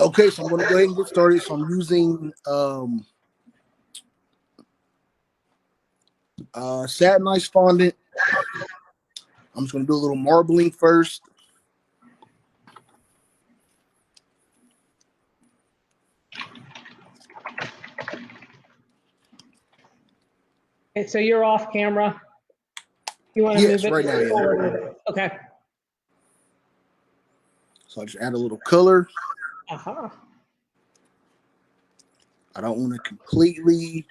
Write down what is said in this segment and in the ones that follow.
Okay, so I'm going to go ahead and get started. So I'm using satin ice fondant. I'm just going to do a little marbling first. Okay, so you're off camera. You want to Yes, move it right now, yeah. forward? Okay. So I just add a little color. Uh-huh. I don't want to completely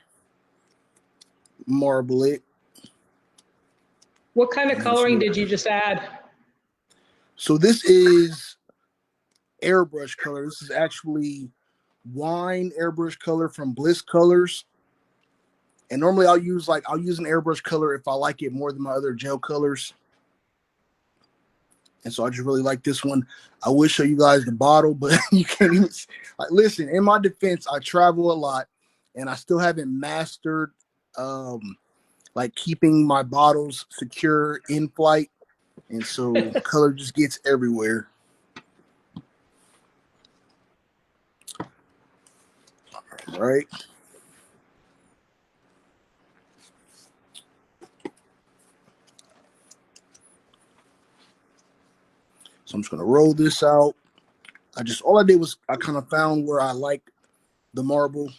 marble it. What kind of coloring did you just add? So this is airbrush color. This is actually wine airbrush color from Bliss Colors. And normally I'll use an airbrush color if I like it more than my other gel colors. And so I just really like this one. I will show you guys the bottle, but you can't even listen. In my defense, I travel a lot, and I still haven't mastered like keeping my bottles secure in flight, and so color just gets everywhere. All right. So I'm just gonna roll this out. All I did was I kind of found where I like the marble,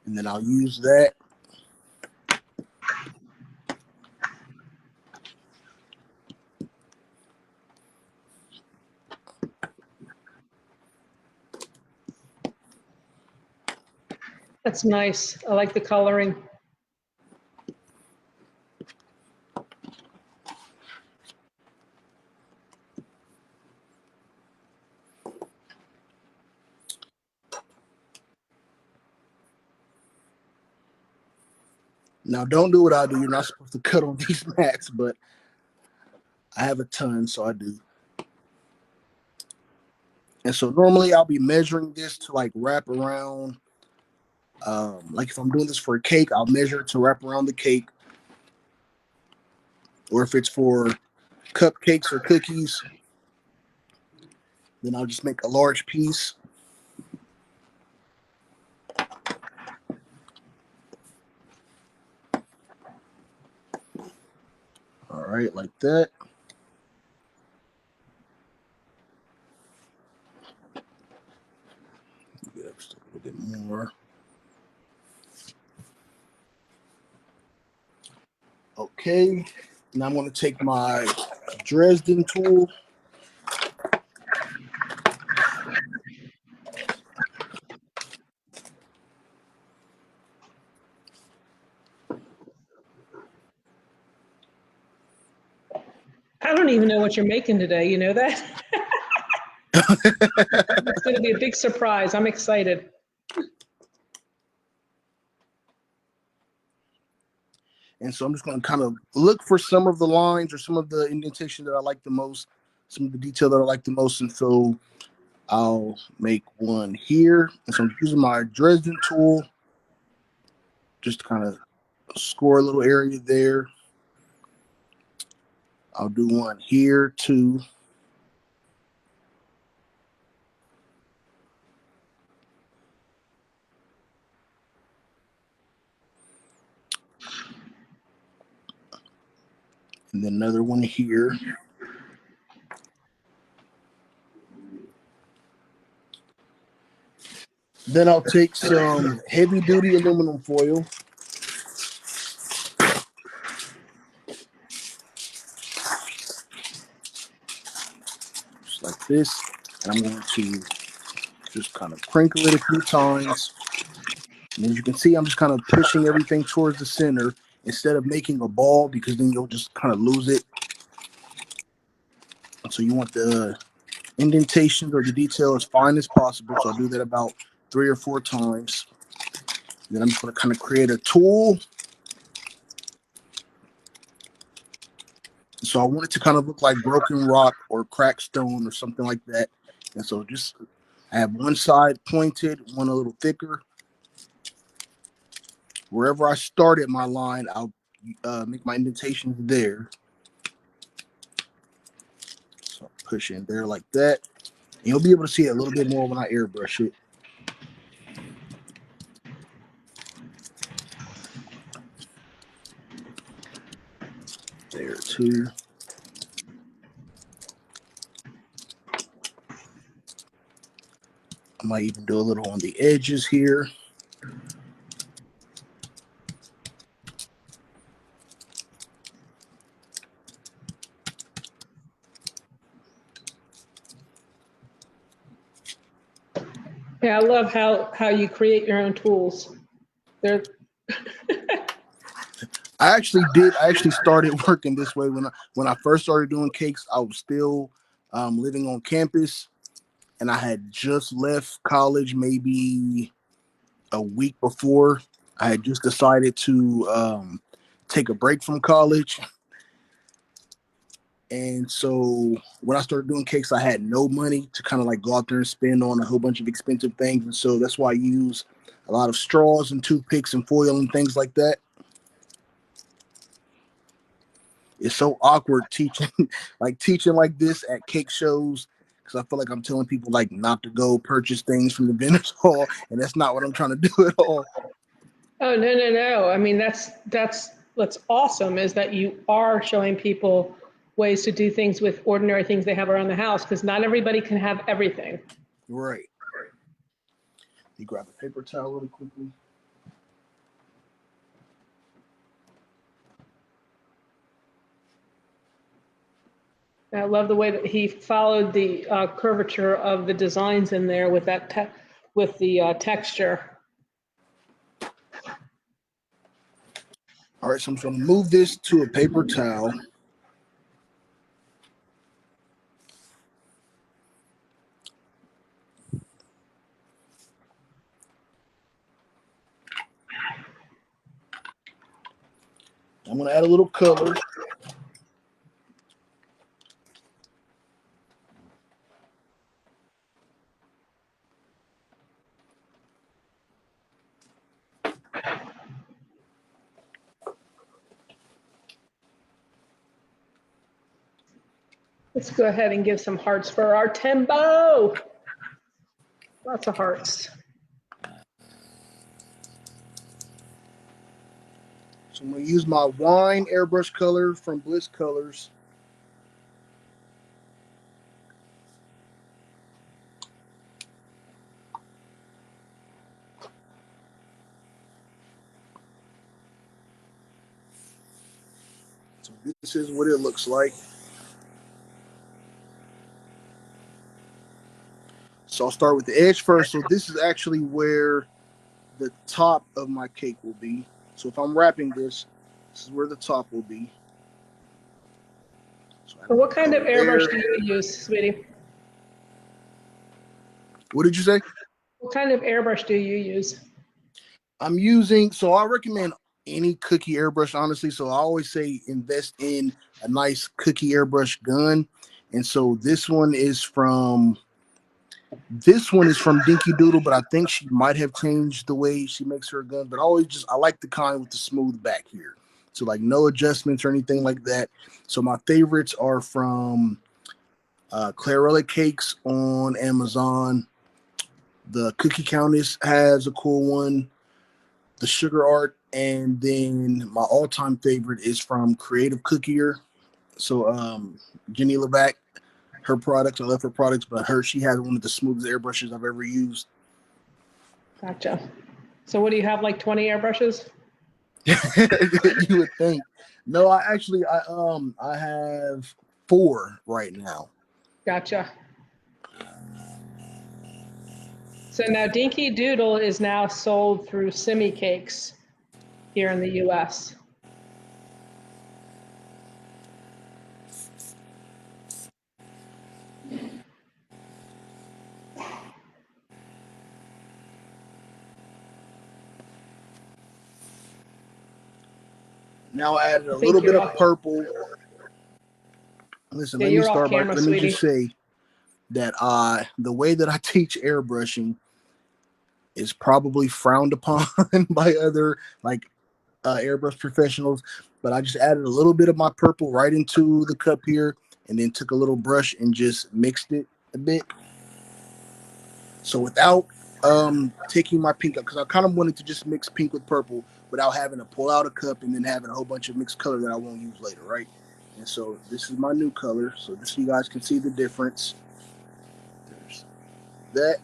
and then I'll use that. That's nice. I like the coloring. Now, don't do what I do. You're not supposed to cut on these mats, but I have a ton, so I do. And so normally I'll be measuring this to like wrap around. Like if I'm doing this for a cake, I'll measure it to wrap around the cake. Or if it's for cupcakes or cookies, then I'll just make a large piece. All right, like that. Get up just a little bit more. Okay, now I'm going to take my Dresden tool. I don't even know what you're making today. You know that? It's going to be a big surprise. I'm excited. And so I'm just going to kind of look for some of the lines or some of the indentation that I like the most, some of the detail that I like the most. And so I'll make one here. And so I'm using my Dresden tool just to kind of score a little area there. I'll do one here too. And then another one here. Then I'll take some heavy duty aluminum foil. Just like this. And I'm going to just kind of crinkle it a few times. And as you can see, I'm just kind of pushing everything towards the center instead of making a ball, because then you'll just kind of lose it. So you want the indentations or the detail as fine as possible. So I'll do that about 3 or 4 times. Then I'm just going to kind of create a tool. So I want it to kind of look like broken rock or cracked stone or something like that. And so just I have one side pointed, one a little thicker. Wherever I started my line, I'll make my indentations there. So push in there like that. you'll be able to see it a little bit more when I airbrush it. There too. I might even do a little on the edges here. Yeah, I love how you create your own tools. They're I actually started working this way when I first started doing cakes. I was still living on campus, and I had just left college maybe a week before. I had just decided to take a break from college. And so when I started doing cakes, I had no money to kind of like go out there and spend on a whole bunch of expensive things. And so that's why I use a lot of straws and toothpicks and foil and things like that. It's so awkward teaching teaching like this at cake shows because I feel like I'm telling people like not to go purchase things from the vendors hall, and that's not what I'm trying to do at all. oh no. I mean that's what's awesome is that you are showing people ways to do things with ordinary things they have around the house because not everybody can have everything. Right. You grab a paper towel really quickly. I love the way that he followed the curvature of the designs in there with with the texture. All right, so I'm just going to move this to a paper towel. I'm going to add a little color. Let's go ahead and give some hearts for our Timbo. Lots of hearts. So I'm going to use my wine airbrush color from Bliss Colors. So this is what it looks like. So I'll start with the edge first. So this is actually where the top of my cake will be. So if I'm wrapping this, this is where the top will be. So add a So what little kind of color airbrush there. do you use, sweetie? What did you say? What kind of airbrush do you use? I'm using, so I recommend any cookie airbrush, honestly. So I always say invest in a nice cookie airbrush gun. And so this one is from Dinky Doodle, but I think she might have changed the way she makes her gun. But I like the kind with the smooth back here. So like no adjustments or anything like that. So my favorites are from Clarella Cakes on Amazon. The Cookie Countess has a cool one. The Sugar Art, and then my all-time favorite is from Creative Cookier. So Jenny Levac, her products, I love her products, but she has one of the smoothest airbrushes I've ever used. Gotcha. So what do you have, like 20 airbrushes? You would think. No, I have 4 right now. Gotcha. So now Dinky Doodle is now sold through Simi Cakes here in the US. Now I added I a little think bit you're of off. purple. Listen, Yeah, let me you're off start by camera, let me just sweetie. say that the way that I teach airbrushing is probably frowned upon by other like airbrush professionals, but I just added a little bit of my purple right into the cup here, and then took a little brush and just mixed it a bit. So without taking my pink up, because I kind of wanted to just mix pink with purple without having to pull out a cup and then having a whole bunch of mixed color that I won't use later, right? And so this is my new color. So just so you guys can see the difference. There's that.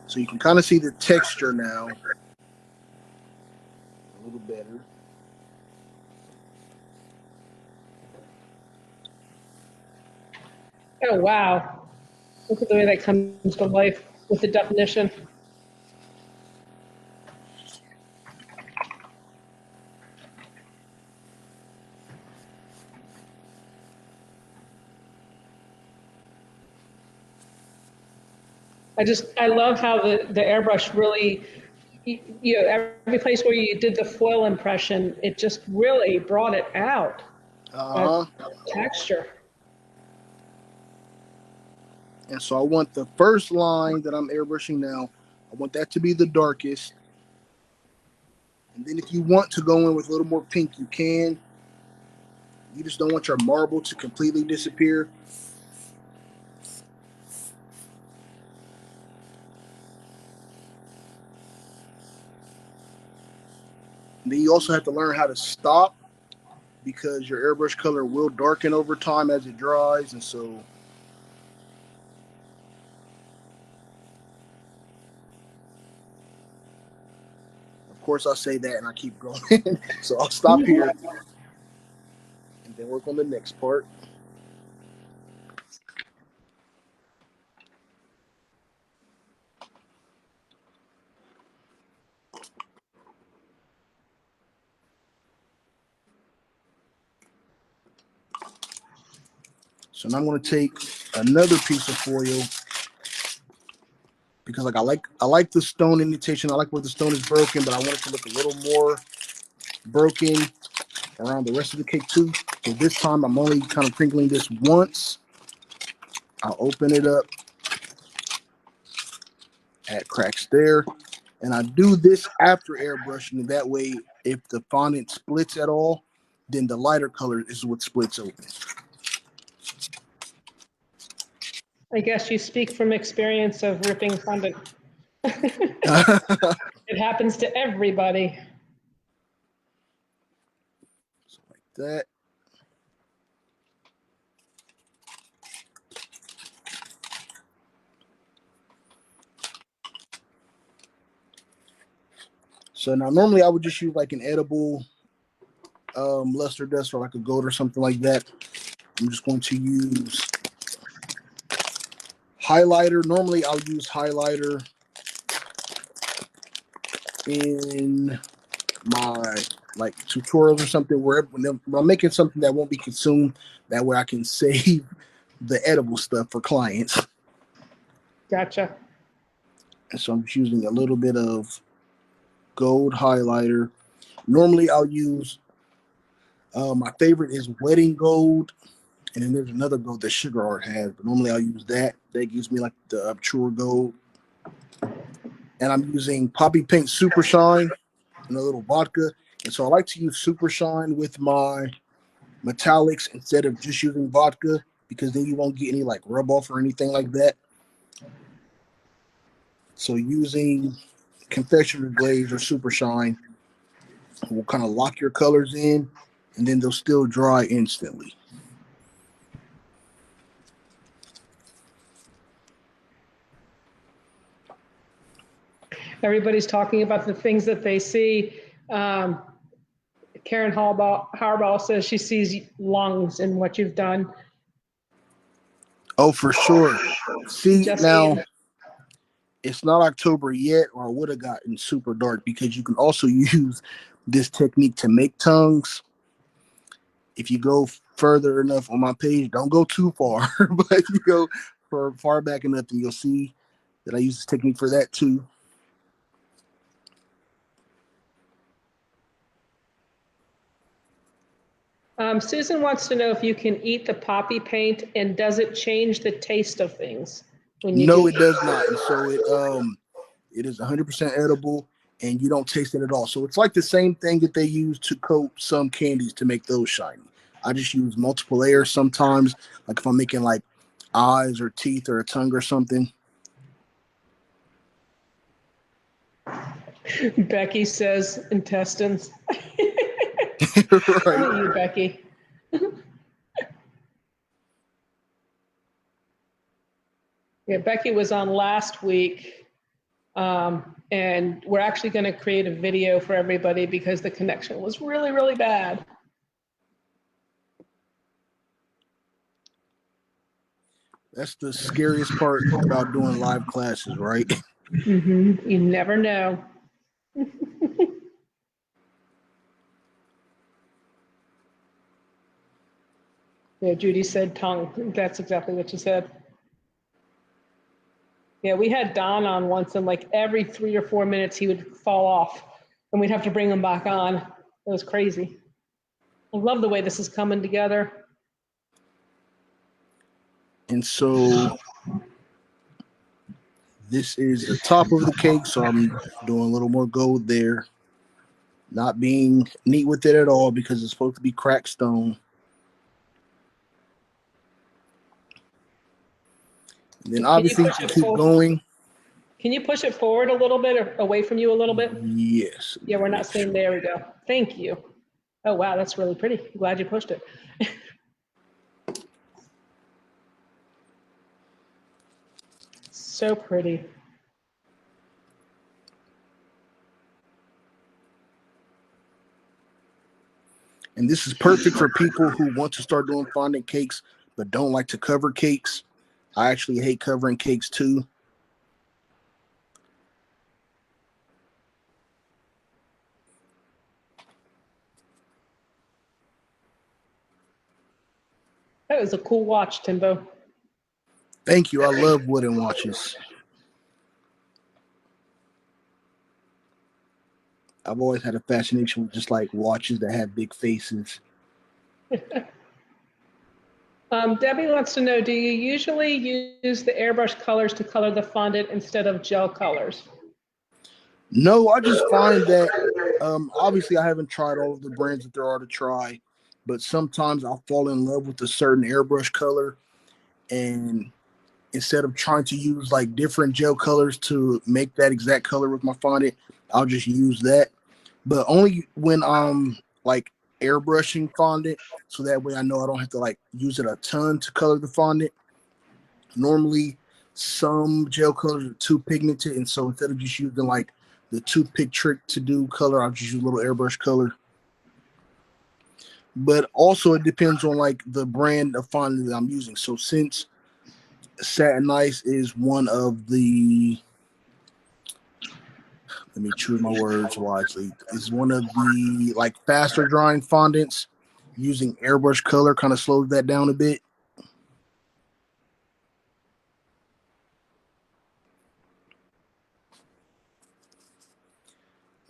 So you can kind of see the texture now a little better. Oh, wow. Look at the way that comes to life with the definition. I love how the airbrush really, you know, every place where you did the foil impression, it just really brought it out, that Uh huh. texture. And so I want the first line that I'm airbrushing now, I want that to be the darkest. And then if you want to go in with a little more pink, you can. You just don't want your marble to completely disappear. And then you also have to learn how to stop because your airbrush color will darken over time as it dries. And so of course I say that and I keep going. So I'll stop here and then work on the next part. So now I'm going to take another piece of foil because like I like the stone indentation. I like where the stone is broken, but I want it to look a little more broken around the rest of the cake too. So this time I'm only kind of crinkling this once. I'll open it up, add cracks there, and I do this after airbrushing. That way, if the fondant splits at all, then the lighter color is what splits open. I guess you speak from experience of ripping fondant. It happens to everybody. So like that. So now normally I would just use like an edible luster dust or like a gold or something like that. I'm just going to use highlighter. Normally I'll use highlighter in my like tutorials or something where when I'm making something that won't be consumed. That way I can save the edible stuff for clients. Gotcha. And so I'm just using a little bit of gold highlighter. Normally I'll use my favorite is wedding gold, and then there's another gold that Sugar Art has, but normally I'll use that. That gives me like the pure gold. And I'm using Poppy Paint Super Shine and a little vodka. And so I like to use Super Shine with my metallics instead of just using vodka because then you won't get any like rub off or anything like that. So using confectionery glaze or Super Shine will kind of lock your colors in and then they'll still dry instantly. Everybody's talking about the things that they see. Um, Karen Harbaugh says she sees lungs in what you've done. Oh, for sure. See, now Justine, it's not October yet, or I would have gotten super dark because you can also use this technique to make tongues. If you go further enough on my page, don't go too far, but if you go for far back enough, then you'll see that I use this technique for that too. Susan wants to know if you can eat the poppy paint and does it change the taste of things when you No, do it it? does not, and so it is 100% edible, and you don't taste it at all. So it's like the same thing that they use to coat some candies to make those shiny. I just use multiple layers sometimes, like if I'm making like eyes or teeth or a tongue or something. Becky says intestines. Right. Only you, Becky. Yeah, Becky was on last week, and we're actually going to create a video for everybody because the connection was really, really bad. That's the scariest part about doing live classes, right? You never know. Yeah, Judy said tongue. That's exactly what she said. Yeah, we had Don on once, and like every 3 or 4 minutes, he would fall off, and we'd have to bring him back on. It was crazy. I love the way this is coming together. And so this is the top of the cake, so I'm doing a little more gold there. Not being neat with it at all because it's supposed to be cracked stone. And then Can you obviously you push can it keep forward? going. Can you push it forward a little bit or away from you a little bit? Yes. Yeah, we're not Make seeing. sure. There we go. Thank you. Oh, wow, that's really pretty. I'm glad you pushed it. So pretty. And this is perfect for people who want to start doing fondant cakes but don't like to cover cakes. I actually hate covering cakes too. That was a cool watch, Timbo. Thank you. I love wooden watches. I've always had a fascination with just like watches that have big faces. Debbie wants to know, do you usually use the airbrush colors to color the fondant instead of gel colors? No, I just find that obviously I haven't tried all of the brands that there are to try, but sometimes I'll fall in love with a certain airbrush color, and instead of trying to use like different gel colors to make that exact color with my fondant, I'll just use that. But only when I'm like airbrushing fondant, so that way I know I don't have to like use it a ton to color the fondant. Normally, some gel colors are too pigmented, and so instead of just using like the toothpick trick to do color, I'll just use a little airbrush color. But also, it depends on like the brand of fondant that I'm using. So since Satin Ice is one of the, let me choose my words wisely, is one of the like faster drying fondants. Using airbrush color kind of slows that down a bit.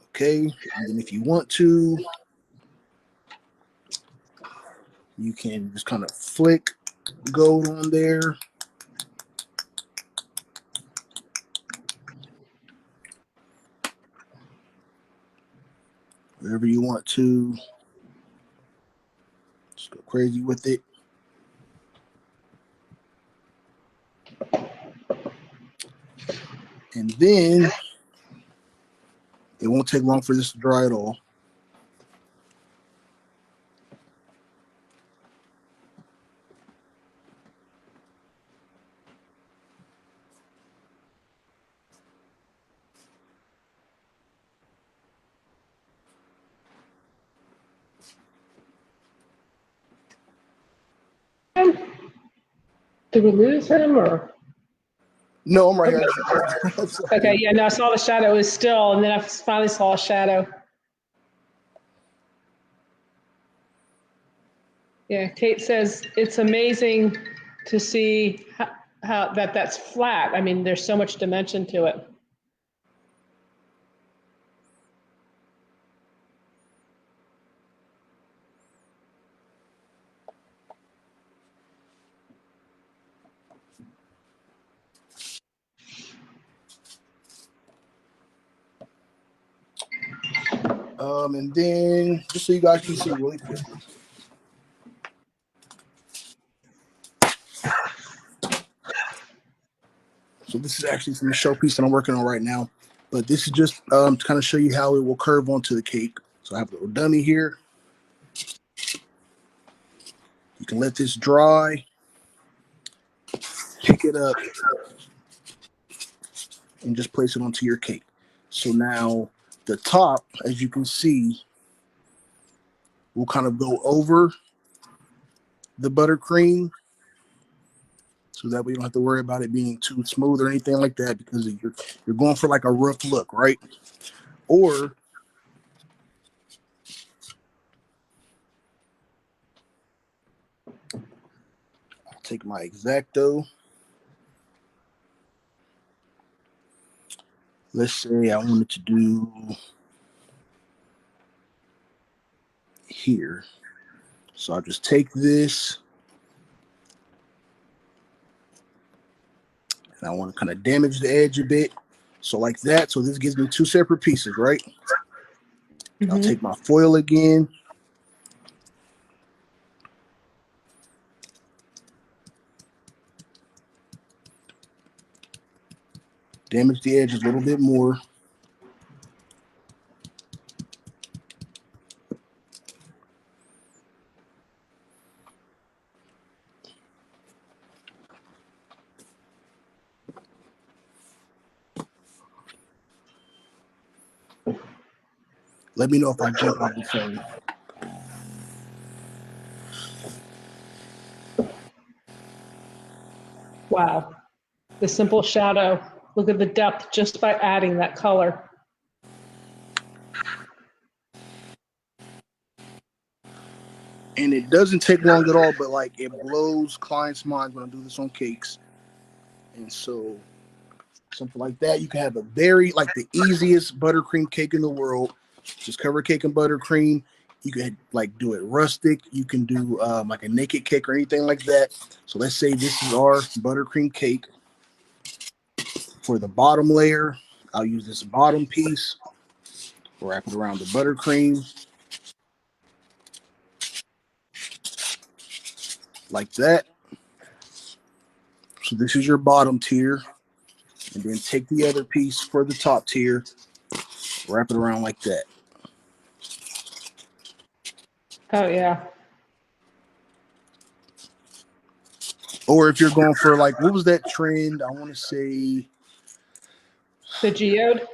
Okay, and then if you want to, you can just kind of flick gold on there. Wherever you want to. Just go crazy with it. And then it won't take long for this to dry at all. Did we lose him or? No, I'm right Okay. here. I'm Okay, sorry. yeah, no, I saw the shadow. It was still, and then I finally saw a shadow. Yeah, Kate says it's amazing to see how that's flat. I mean, there's so much dimension to it. And then just so you guys can see really quickly. So this is actually from the showpiece that I'm working on right now. But this is just to kind of show you how it will curve onto the cake. So I have a little dummy here. You can let this dry, pick it up, and just place it onto your cake. So now the top, as you can see, will kind of go over the buttercream. So that way you don't have to worry about it being too smooth or anything like that, because you're going for like a rough look, right? Or I'll take my X-Acto. Let's say I wanted to do here. So I'll just take this and I want to kind of damage the edge a bit. So like that. So this gives me two separate pieces, right? I'll take my foil again. Damage the edges a little bit more. Let me know if I jump off the frame. Wow. The simple shadow. Look at the depth just by adding that color. And it doesn't take long at all, but like it blows clients' minds when I do this on cakes. And so something like that, you can have a very like the easiest buttercream cake in the world. Just cover cake in buttercream. You can like do it rustic. You can do like a naked cake or anything like that. So let's say this is our buttercream cake. For the bottom layer, I'll use this bottom piece, wrap it around the buttercream like that. So this is your bottom tier. And then take the other piece for the top tier, wrap it around like that. Oh, yeah. Or if you're going for like, what was that trend? I want to say, The geode?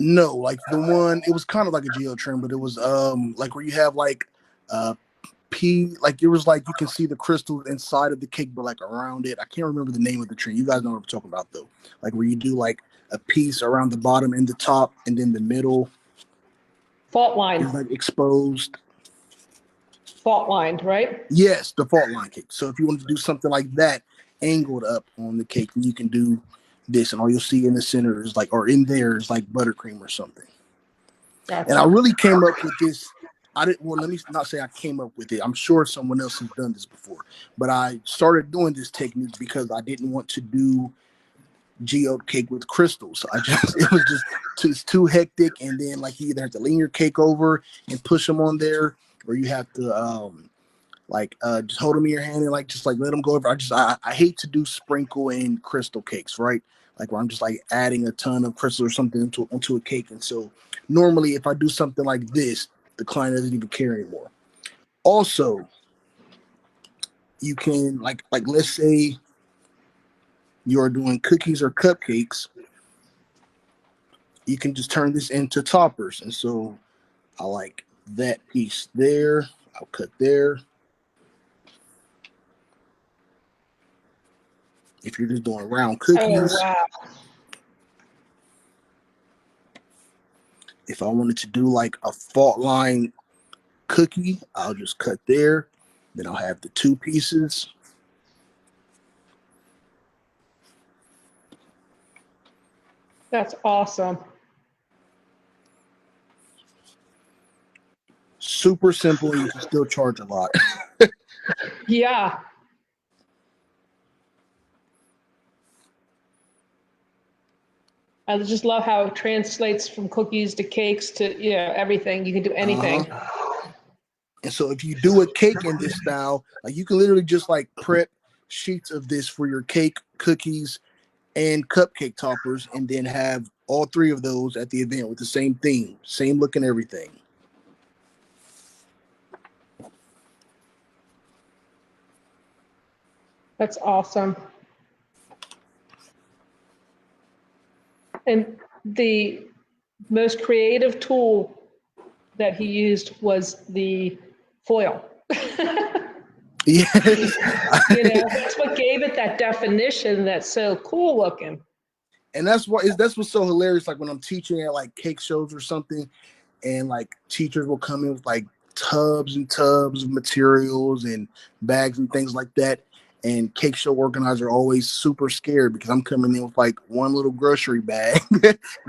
no, like the one, it was kind of like a geo trend, but it was like where you have like uh like it was like you can see the crystals inside of the cake, but like around it. I can't remember the name of the trend. You guys know what I'm talking about though. Like where you do like a piece around the bottom and the top, and then the middle Fault line. is like exposed. Fault lined, right? Yes, the fault line cake. So if you want to do something like that, angled up on the cake, then you can do this, and all you'll see in the center is like, or in there is like buttercream or something. Gotcha. And I really came up with this. I didn't. Well, let me not say I came up with it. I'm sure someone else has done this before, but I started doing this technique because I didn't want to do geode cake with crystals. I just it's too hectic, and then like you either have to lean your cake over and push them on there, or you have to just hold them in your hand and like just like let them go over. I hate to do sprinkle and crystal cakes, right? Like where I'm just like adding a ton of crystal or something onto a cake. And so normally if I do something like this, the client doesn't even care anymore. Also, you can like let's say you're doing cookies or cupcakes, you can just turn this into toppers. And so I like that piece there. I'll cut there. If you're just doing round Oh, cookies, wow. if I wanted to do like a fault line cookie, I'll just cut there. Then I'll have the two pieces. That's awesome. Super simple, and you can still charge a lot. Yeah. I just love how it translates from cookies to cakes to, everything. You can do anything. And so if you do a cake in this style, like you can literally just like prep sheets of this for your cake, cookies, and cupcake toppers, and then have all three of those at the event with the same theme, same look and everything. That's awesome. And the most creative tool that he used was the foil. Yes. That's what gave it that definition that's so cool looking. And that's what's so hilarious. Like when I'm teaching at like cake shows or something, and like teachers will come in with like tubs and tubs of materials and bags and things like that. And cake show organizers are always super scared because I'm coming in with like one little grocery bag,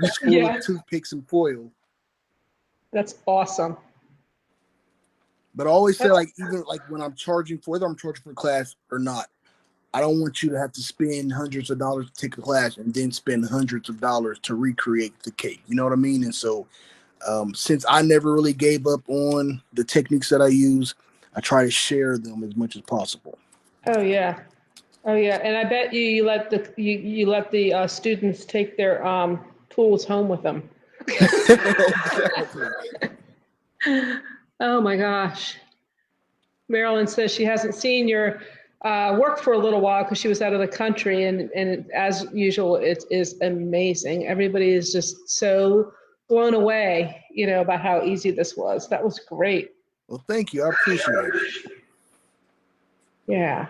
just full of toothpicks and foil. That's awesome. But I always say, like, even like when I'm charging for, whether I'm charging for class or not, I don't want you to have to spend hundreds of dollars to take a class and then spend hundreds of dollars to recreate the cake. You know what I mean? And so, since I never really gave up on the techniques that I use, I try to share them as much as possible. Oh yeah, and I bet you let the students take their tools home with them. Exactly. Oh my gosh. Marilyn says she hasn't seen your work for a little while because she was out of the country, and as usual, it is amazing. Everybody is just so blown away, about how easy this was. That was great. Well, thank you. I appreciate it. Yeah.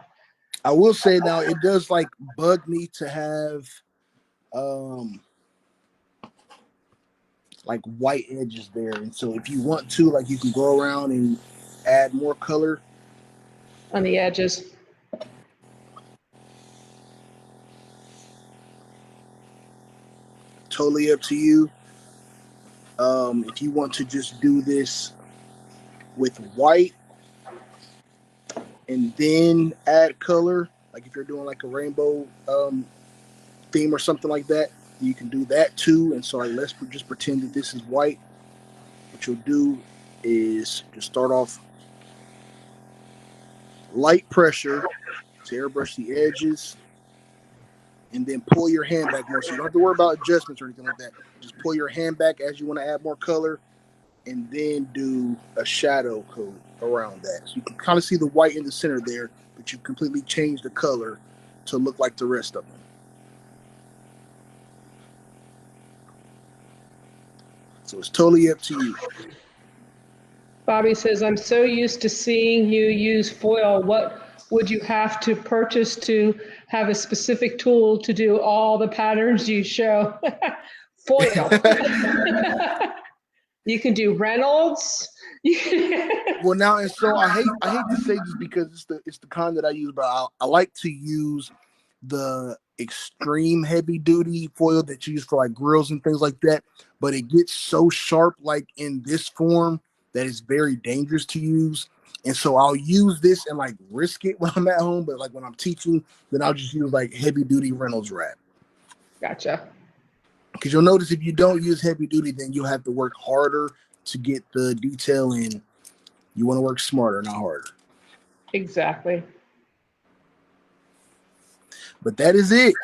I will say now, it does like bug me to have um like white edges there. And so if you want to, like you can go around and add more color on the edges. Totally up to you. If you want to just do this with white and then add color, like if you're doing like a rainbow theme or something like that, you can do that too. And so like, let's just pretend that this is white. What you'll do is just start off light pressure to airbrush the edges, and then pull your hand back more. So you don't have to worry about adjustments or anything like that. Just pull your hand back as you want to add more color, and then do a shadow coat around that. So you can kind of see the white in the center there, but you completely change the color to look like the rest of them. So it's totally up to you. Bobby says, I'm so used to seeing you use foil. What would you have to purchase to have a specific tool to do all the patterns you show? Foil. You can do Reynolds. Well, now, and so I hate to say this because it's the kind that I use, but I like to use the extreme heavy duty foil that you use for like grills and things like that. But it gets so sharp, like in this form, that it's very dangerous to use. And so I'll use this and like risk it when I'm at home, but like when I'm teaching, then I'll just use like heavy duty Reynolds wrap. Gotcha. Because you'll notice if you don't use heavy duty, then you'll have to work harder to get the detail in. You want to work smarter, not harder. Exactly. But that is it.